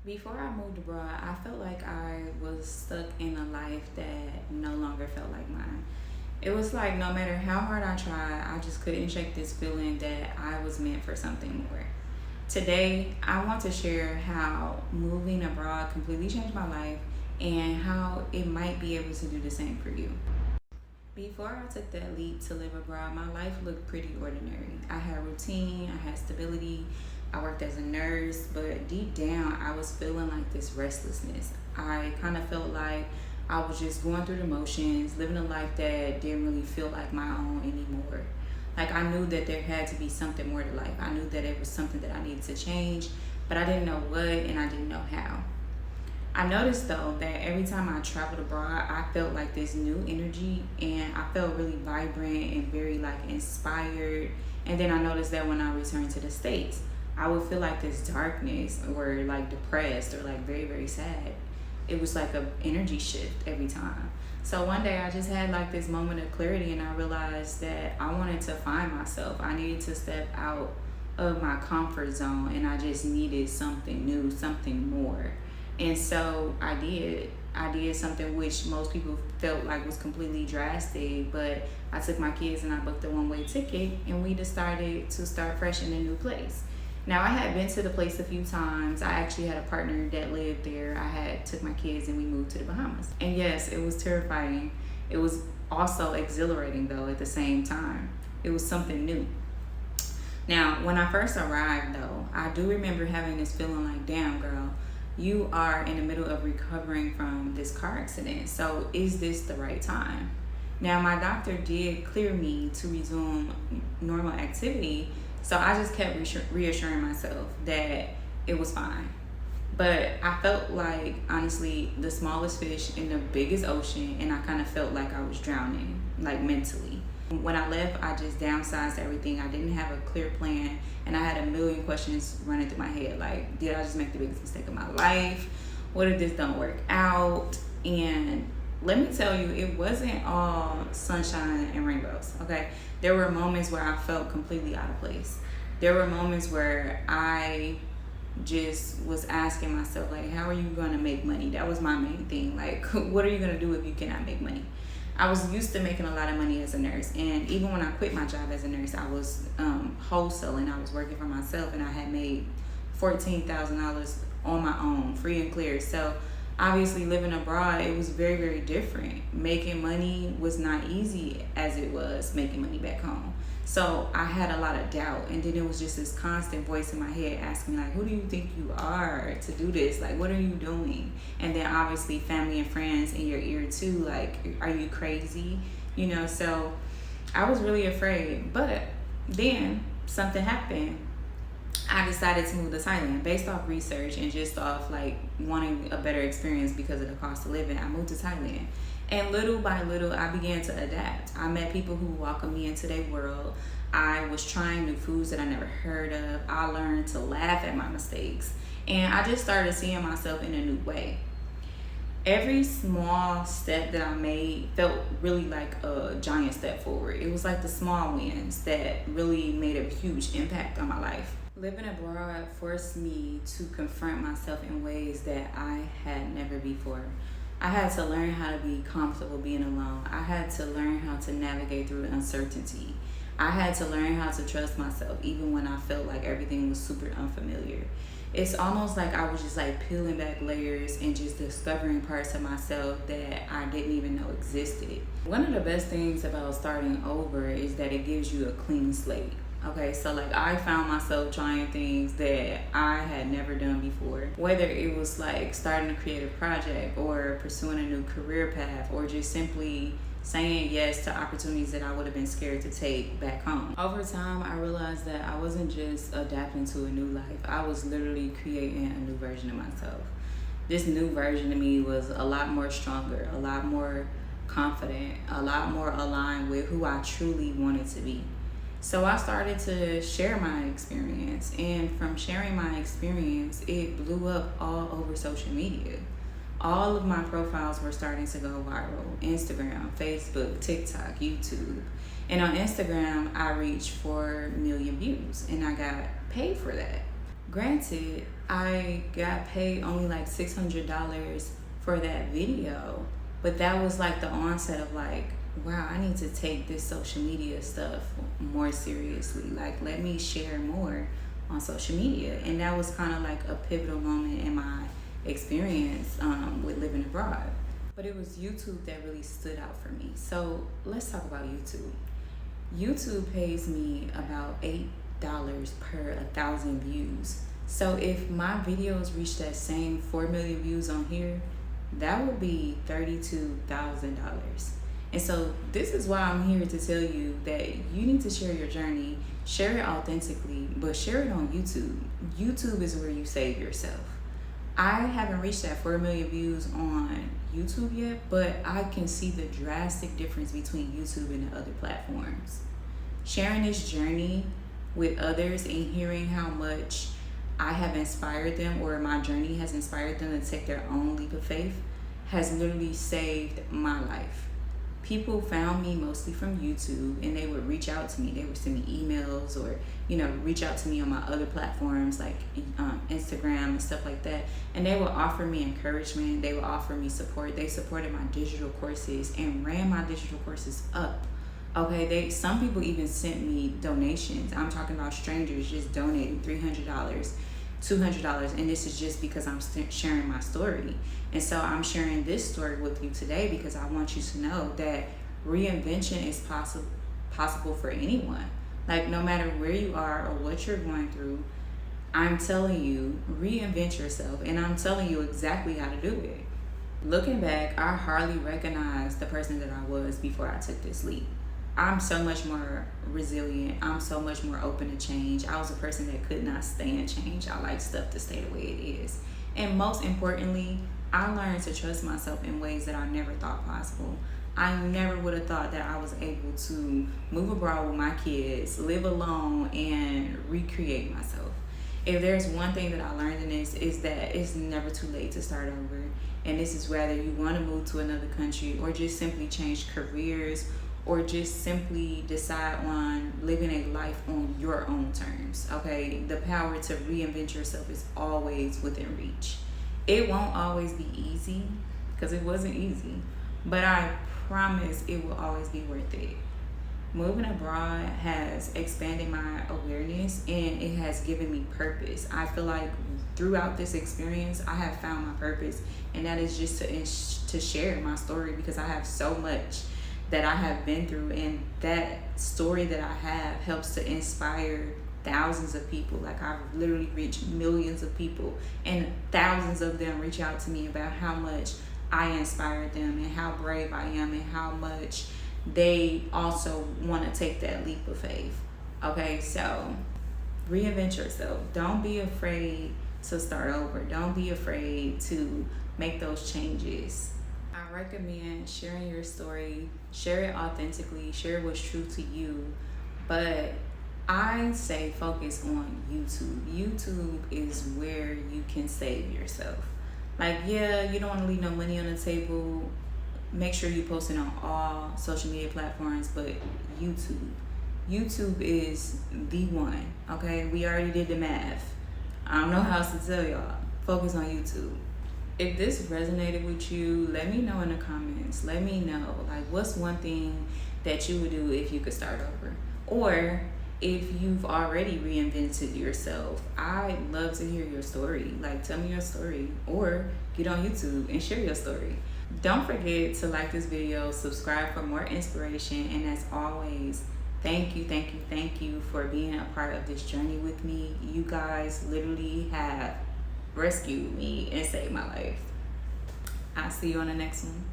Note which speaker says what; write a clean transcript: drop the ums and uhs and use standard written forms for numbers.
Speaker 1: Before I moved abroad, I felt like I was stuck in a life that no longer felt like mine. It was like no matter how hard I tried, I just couldn't shake this feeling that I was meant for something more. Today, I want to share how moving abroad completely changed my life and how it might be able to do the same for you. Before I took that leap to live abroad, my life looked pretty ordinary. I had routine, I had stability, I worked as a nurse, but deep down, I was feeling like this restlessness. I kind of felt like I was just going through the motions, living a life that didn't really feel like my own anymore. Like I knew that there had to be something more to life. I knew that it was something that I needed to change, but I didn't know what and I didn't know how. I noticed though that every time I traveled abroad, I felt like this new energy and I felt really vibrant and very like inspired. And then I noticed that when I returned to the States, I would feel like this darkness or like depressed or like very, very sad. It was like a energy shift every time. So one day I just had like this moment of clarity and I realized that I wanted to find myself. I needed to step out of my comfort zone and I just needed something new, something more. And so I did. I did something which most people felt like was completely drastic, but I took my kids and I booked a one-way ticket and we decided to start fresh in a new place. Now I had been to the place a few times. I actually had a partner that lived there. I had took my kids and we moved to the Bahamas. And yes, it was terrifying. It was also exhilarating though at the same time. It was something new. Now, when I first arrived though, I do remember having this feeling like, damn girl, you are in the middle of recovering from this car accident. So is this the right time? Now, my doctor did clear me to resume normal activity. So I just kept reassuring myself that it was fine. But I felt like, honestly, the smallest fish in the biggest ocean, and I kind of felt like I was drowning, like mentally. When I left, I just downsized everything. I didn't have a clear plan, and I had a million questions running through my head. Like, did I just make the biggest mistake of my life? What if this don't work out? And let me tell you, it wasn't all sunshine and rainbows, okay? There were moments where I felt completely out of place. There were moments where I just was asking myself, like, how are you gonna make money? That was my main thing. Like, what are you gonna do if you cannot make money? I was used to making a lot of money as a nurse, and even when I quit my job as a nurse, I was wholesaling. I was working for myself, and I had made $14,000 on my own, free and clear. So obviously living abroad, it was very, very different. Making money was not easy as it was making money back home. So I had a lot of doubt, and then it was just this constant voice in my head asking me, like, who do you think you are to do this? Like, what are you doing? And then obviously family and friends in your ear too, like, are you crazy? You know, so I was really afraid. But then something happened. I decided to move to Thailand based off research and just off like wanting a better experience because of the cost of living. I moved to Thailand. And little by little, I began to adapt. I met people who welcomed me into their world. I was trying new foods that I never heard of. I learned to laugh at my mistakes. And I just started seeing myself in a new way. Every small step that I made felt really like a giant step forward. It was like the small wins that really made a huge impact on my life. Living abroad forced me to confront myself in ways that I had never before. I had to learn how to be comfortable being alone. I had to learn how to navigate through uncertainty. I had to learn how to trust myself even when I felt like everything was super unfamiliar. It's almost like I was just like peeling back layers and just discovering parts of myself that I didn't even know existed. One of the best things about starting over is that it gives you a clean slate. Okay, so like I found myself trying things that I had never done before. Whether it was like starting a creative project or pursuing a new career path or just simply saying yes to opportunities that I would have been scared to take back home. Over time, I realized that I wasn't just adapting to a new life. I was literally creating a new version of myself. This new version of me was a lot more stronger, a lot more confident, a lot more aligned with who I truly wanted to be. So I started to share my experience, and from sharing my experience, it blew up all over social media. All of my profiles were starting to go viral. Instagram, Facebook, TikTok, YouTube. And on Instagram, I reached 4 million views, and I got paid for that. Granted, I got paid only like $600 for that video, but that was like the onset of like, wow, I need to take this social media stuff more seriously. Like, let me share more on social media. And that was kind of like a pivotal moment in my experience with living abroad. But it was YouTube that really stood out for me. So let's talk about YouTube. YouTube pays me about $8 per 1,000 views. So if my videos reach that same 4 million views on here, that would be $32,000. And so this is why I'm here to tell you that you need to share your journey, share it authentically, but share it on YouTube. YouTube is where you save yourself. I haven't reached that 4 million views on YouTube yet, but I can see the drastic difference between YouTube and the other platforms. Sharing this journey with others and hearing how much I have inspired them, or my journey has inspired them to take their own leap of faith, has literally saved my life. People found me mostly from YouTube, and they would reach out to me. They would send me emails, or reach out to me on my other platforms like Instagram and stuff like that, and they would offer me encouragement. They would offer me support. They supported my digital courses and ran my digital courses up. Okay, some people even sent me donations. I'm talking about strangers just donating $300, $200, and this is just because I'm sharing my story. And so I'm sharing this story with you today because I want you to know that reinvention is possible for anyone. Like, no matter where you are or what you're going through, I'm telling you, reinvent yourself, and I'm telling you exactly how to do it. Looking back, I hardly recognized the person that I was before I took this leap. I'm so much more resilient. I'm so much more open to change. I was a person that could not stand change. I like stuff to stay the way it is. And most importantly, I learned to trust myself in ways that I never thought possible. I never would have thought that I was able to move abroad with my kids, live alone, and recreate myself. If there's one thing that I learned in this, is that it's never too late to start over. And this is whether you want to move to another country or just simply change careers, or just simply decide on living a life on your own terms, okay? The power to reinvent yourself is always within reach. It won't always be easy, because it wasn't easy, but I promise it will always be worth it. Moving abroad has expanded my awareness, and it has given me purpose. I feel like throughout this experience, I have found my purpose, and that is just to share my story, because I have so much that I have been through, and that story that I have helps to inspire thousands of people. Like, I've literally reached millions of people, and thousands of them reach out to me about how much I inspired them and how brave I am and how much they also want to take that leap of faith. Okay, so reinvent yourself. Don't be afraid to start over. Don't be afraid to make those changes. I recommend sharing your story, share it authentically, share what's true to you, but I say focus on YouTube. YouTube is where you can save yourself. Like, yeah, you don't want to leave no money on the table. Make sure you post it on all social media platforms, but YouTube is the one, okay? We already did the math. I don't know how else to tell y'all. Focus on YouTube. If this resonated with you, let me know in the comments. Let me know, like, what's one thing that you would do if you could start over? Or if you've already reinvented yourself, I'd love to hear your story. Like, tell me your story, or get on YouTube and share your story. Don't forget to like this video, subscribe for more inspiration, and as always, thank you for being a part of this journey with me. You guys literally have rescued me and saved my life. I'll see you on the next one.